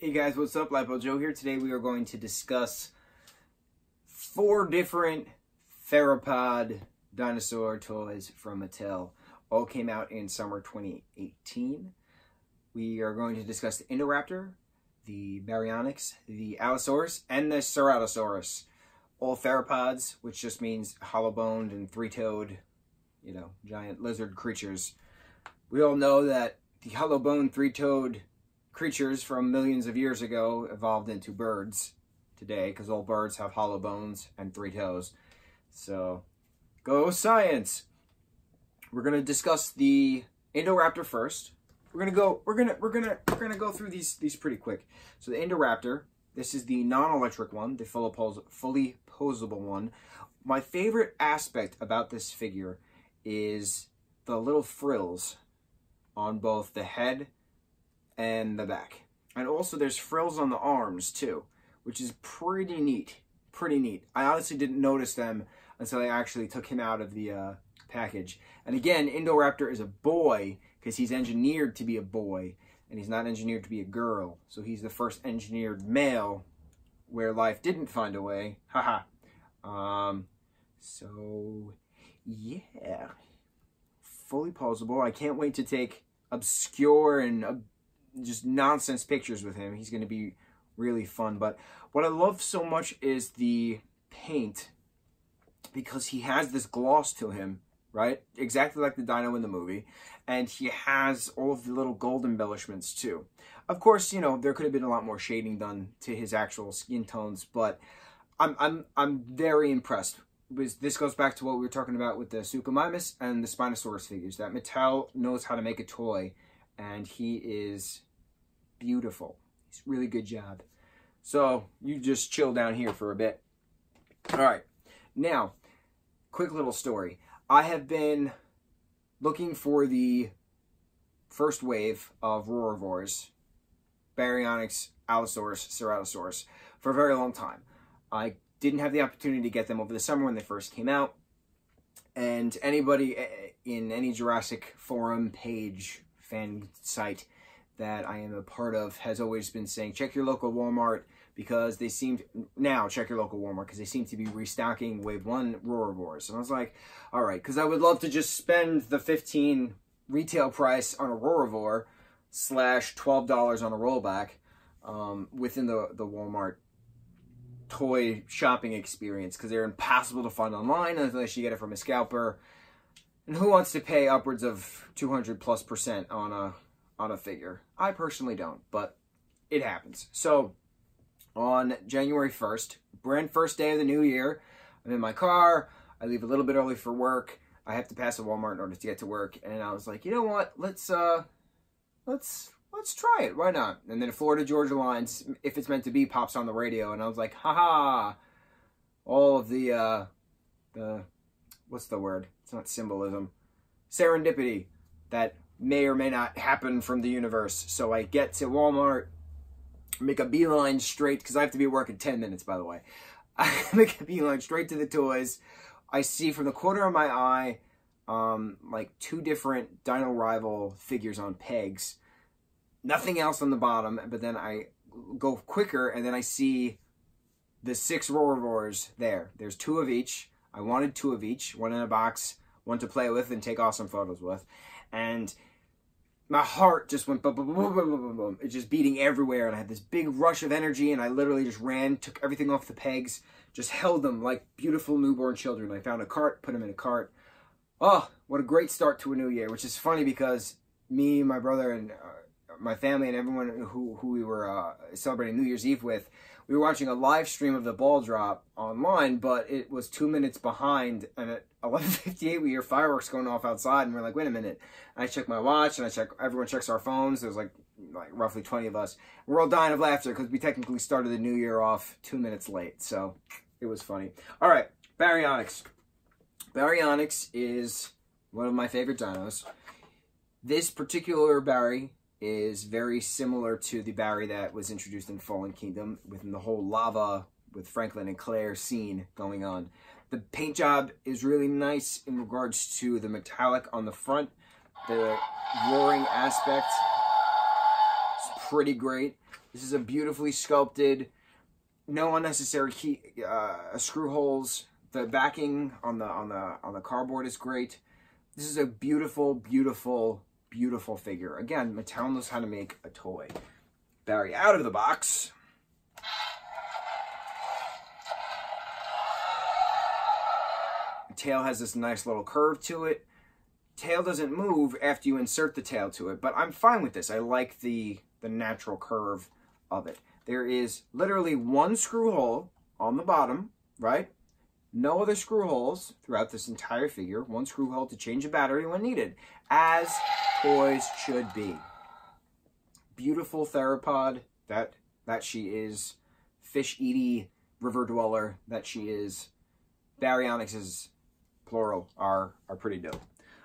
Hey guys, what's up? lightboltjoe here. Today we are going to discuss 4 different theropod dinosaur toys from Mattel. All came out in summer 2018. We are going to discuss the Indoraptor, the Baryonyx, the Allosaurus, and the Ceratosaurus. All theropods, which just means hollow-boned and 3-toed, giant lizard creatures. We all know that the hollow-boned, 3-toed creatures from millions of years ago evolved into birds today, because all birds have hollow bones and 3 toes. So, go science! We're gonna discuss the Indoraptor first. We're gonna go through these pretty quick. So the Indoraptor, this is the non-electric one, the fully posable one. My favorite aspect about this figure is the little frills on both the head and the back. And also there's frills on the arms too, which is pretty neat. Pretty neat. I honestly didn't notice them until I actually took him out of the package. And again, Indoraptor is a boy because he's engineered to be a boy, and he's not engineered to be a girl. So he's the first engineered male where life didn't find a way. Haha. So yeah, fully posable. I can't wait to take obscure and just nonsense pictures with him. He's going to be really fun. But what I love so much is the paint, because he has this gloss to him, right? Exactly like the dino in the movie. And he has all of the little gold embellishments too. Of course, there could have been a lot more shading done to his actual skin tones, but I'm very impressed. This goes back to what we were talking about with the Suchomimus and the Spinosaurus figures, that Mattel knows how to make a toy, and he is beautiful. It's a really good job. So you just chill down here for a bit. All right. Now, quick little story. I have been looking for the first wave of Roarivores, Baryonyx, Allosaurus, Ceratosaurus, for a very long time. I didn't have the opportunity to get them over the summer when they first came out. And anybody in any Jurassic Forum page, fan site that I am a part of, has always been saying, check your local Walmart, because they seem check your local Walmart, because they seem to be restocking Wave 1 Roarivores. And I was like, all right, because I would love to just spend the $15 retail price on a Roarivore / $12 on a rollback within the Walmart toy shopping experience, because they're impossible to find online unless you get it from a scalper. And who wants to pay upwards of 200+% on a figure? I personally don't, but it happens. So on January 1st, brand first day of the new year, I'm in my car. I leave a little bit early for work. I have to pass a Walmart in order to get to work, and I was like, you know what? Let's try it. Why not? And then Florida Georgia Lines, If It's Meant to Be, pops on the radio, and I was like, haha. All of the what's the word? It's not symbolism. Serendipity that may or may not happen from the universe. So I get to Walmart, make a beeline straight, because I have to be at work in 10 minutes, by the way. I make a beeline straight to the toys. I see from the corner of my eye, like 2 different Dino Rival figures on pegs. Nothing else on the bottom, but then I go quicker, and then I see the 6 Roarivores there. There's 2 of each. I wanted 2 of each, 1 in a box, 1 to play with and take awesome photos with. And my heart just went boom, boom, boom, boom, boom, boom. It's just beating everywhere, and I had this big rush of energy, and I literally just ran, took everything off the pegs, just held them like beautiful newborn children. I found a cart, put them in a cart. Oh, what a great start to a new year, which is funny because me, my brother, and my family and everyone who we were celebrating New Year's Eve with, we were watching a live stream of the ball drop online, but it was 2 minutes behind, and at 11:58 we hear fireworks going off outside, and we're like, wait a minute. And I check my watch, and everyone checks our phones. There's like roughly 20 of us. We're all dying of laughter because we technically started the new year off 2 minutes late, so it was funny. All right, Baryonyx. Baryonyx is one of my favorite dinos. This particular Barry is very similar to the Barry that was introduced in Fallen Kingdom, within the whole lava with Franklin and Claire scene going on. The paint job is really nice in regards to the metallic on the front. The roaring aspect is pretty great. This is a beautifully sculpted, no unnecessary screw holes. The backing on the cardboard is great. This is a beautiful, beautiful, beautiful figure. Again, Mattel knows how to make a toy. Barry out of the box. The tail has this nice little curve to it. Tail doesn't move after you insert the tail to it, but I'm fine with this. I like the natural curve of it. There is literally one screw hole on the bottom, right? No other screw holes throughout this entire figure. One screw hole to change a battery when needed, as toys should be. Beautiful theropod that she is. Fish-eaty river dweller that she is. Baryonyx's plural are pretty dope.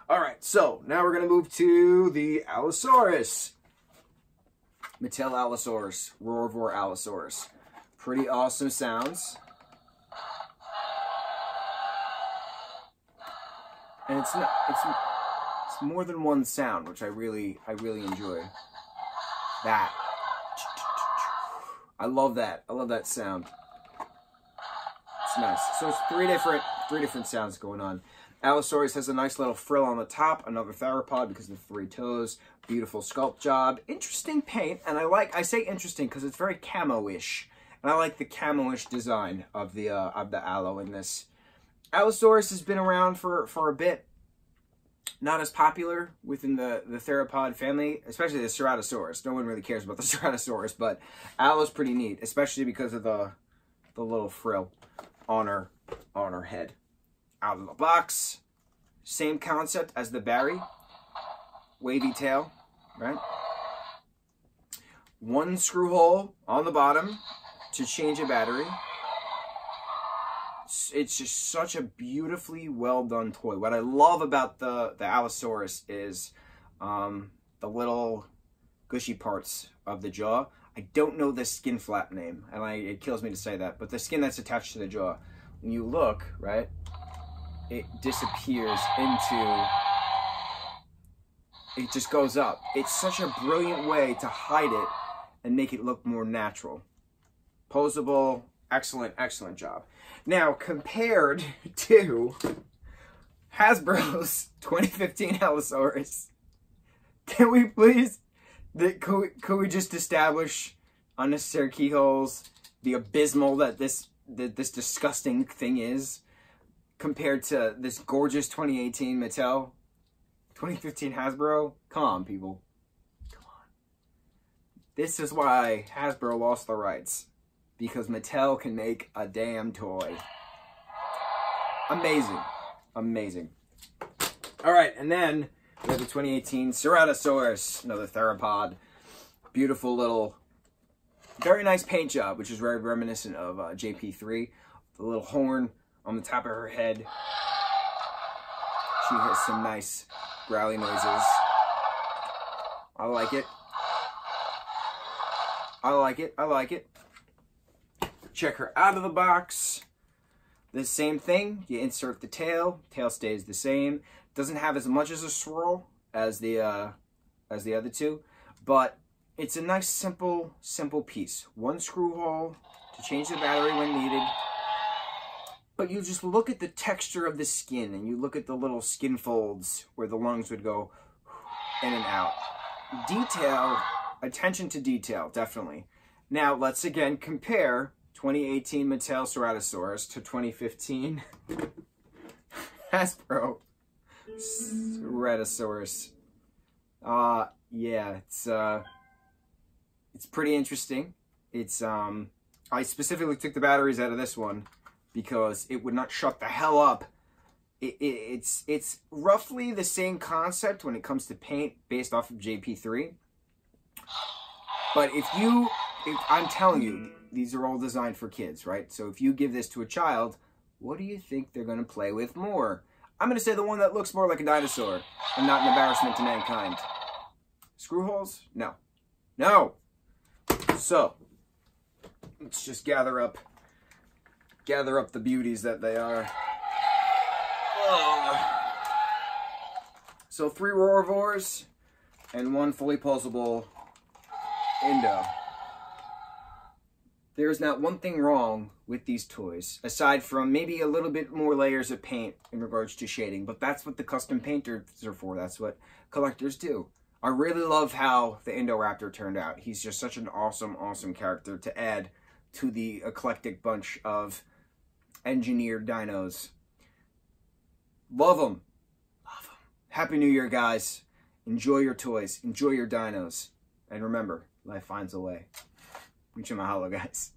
All right, so now we're going to move to the Allosaurus. Mattel Allosaurus, Roarvor Allosaurus. Pretty awesome sounds. And it's more than one sound, which I really enjoy. That. I love that. I love that sound. It's nice. So it's three different sounds going on. Allosaurus has a nice little frill on the top, another theropod because of the 3 toes. Beautiful sculpt job. Interesting paint, and I say interesting because it's very camo-ish. And I like the camo-ish design of the Allo in this. Allosaurus has been around for a bit. Not as popular within the theropod family, especially the Ceratosaurus. No one really cares about the Ceratosaurus, but Allo's pretty neat, especially because of the little frill on her head. Out of the box, same concept as the Barry. Wavy tail, right? One screw hole on the bottom to change a battery. It's just such a beautifully well done toy. What I love about the Allosaurus is the little gushy parts of the jaw. I don't know the skin flap name, and it kills me to say that, but the skin that's attached to the jaw, when you look, right, it disappears into, it just goes up. It's such a brilliant way to hide it and make it look more natural. Posable, excellent, excellent job. Now, compared to Hasbro's 2015 Allosaurus, can we please, could we just establish unnecessary keyholes, the abysmal that this disgusting thing is, compared to this gorgeous 2018 Mattel, 2015 Hasbro? Come on, people. Come on. This is why Hasbro lost the rights. Because Mattel can make a damn toy. Amazing. Amazing. All right, and then we have the 2018 Ceratosaurus, another theropod. Beautiful little, very nice paint job, which is very reminiscent of JP3. The little horn on the top of her head. She has some nice growly noises. I like it. I like it. I like it. Check her out of the box. The same thing. You insert the tail. Tail stays the same. Doesn't have as much as a swirl as the other two, but it's a nice simple piece. One screw hole to change the battery when needed. But you just look at the texture of the skin, and you look at the little skin folds where the lungs would go in and out. Detail, attention to detail, definitely. Now let's again compare 2018 Mattel Ceratosaurus to 2015 Hasbro Ceratosaurus. Yeah, it's pretty interesting. It's I specifically took the batteries out of this one because it would not shut the hell up. It's roughly the same concept when it comes to paint based off of JP3. But I'm telling you, these are all designed for kids, right? So if you give this to a child, what do you think they're going to play with more? I'm going to say the one that looks more like a dinosaur and not an embarrassment to mankind. Screw holes? No. No! So, let's just gather up the beauties that they are. So 3 Roarvors and 1 fully pulsable Indo. There's not one thing wrong with these toys, aside from maybe a little bit more layers of paint in regards to shading, but that's what the custom painters are for. That's what collectors do. I really love how the Indoraptor turned out. He's just such an awesome, awesome character to add to the eclectic bunch of engineered dinos. Love them. Love them. Happy New Year, guys. Enjoy your toys. Enjoy your dinos. And remember, life finds a way. Mucho mahalo, guys.